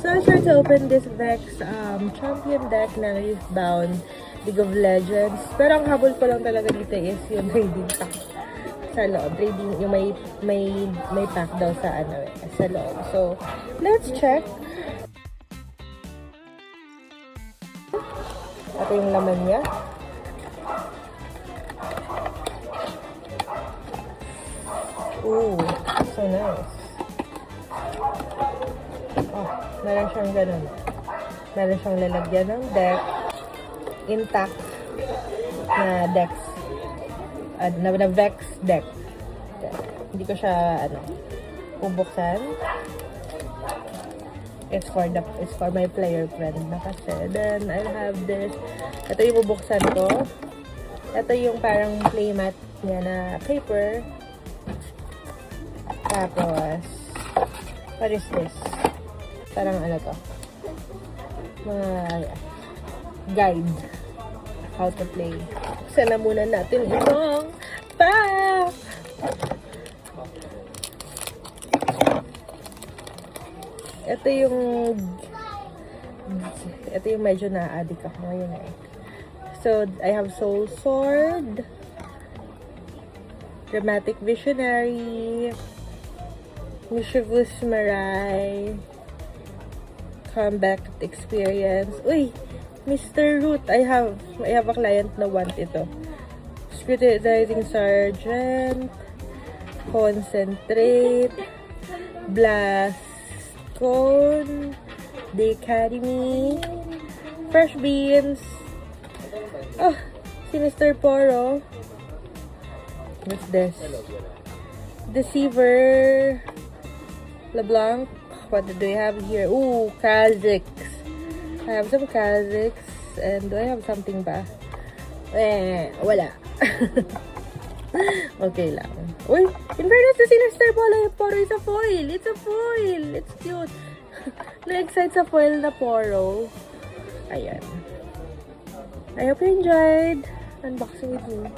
So I tried to open this Vex champion deck na Riftbound League of Legends. Pero ang habol ko lang talaga dito is yung trading pack sa loob. Trading, yung may pack daw sa sa loob. So, let's check. Ito yung laman niya. Ooh, so nice. Oh, meron siyang ganun. Meron siyang lalagyan ng deck. Intact na decks. Na Vex deck. Hindi ko siya, bubuksan. It's for my player friend na kasi. Then, I'll have this. Ito yung bubuksan ko. Ito yung parang playmat niya na paper. Tapos, what is this? Parang to? Mga guide. How to play. Buksan na muna natin itong pack! Ito yung medyo na-addict ako ngayon eh. So, I have Soul Sword, Dramatic Visionary, Mischievous Mirai, Comeback Experience. Uy! Mr. Root. I have a client na want ito. Scrutinizing Sergeant, Concentrate, Blast Cone, The Academy, Fresh Beans. Oh, si Mr. Poro. What's this? Deceiver, LeBlanc. What do I have here? Ooh, Kha'Zix. I have some Kha'Zix. And do I have something ba? Wala. Okay lang. Uy, in fairness to si Mr. Poro is a foil. It's a foil. It's cute. Na-excite sa foil na Poro. Ayan. I hope you enjoyed unboxing with me.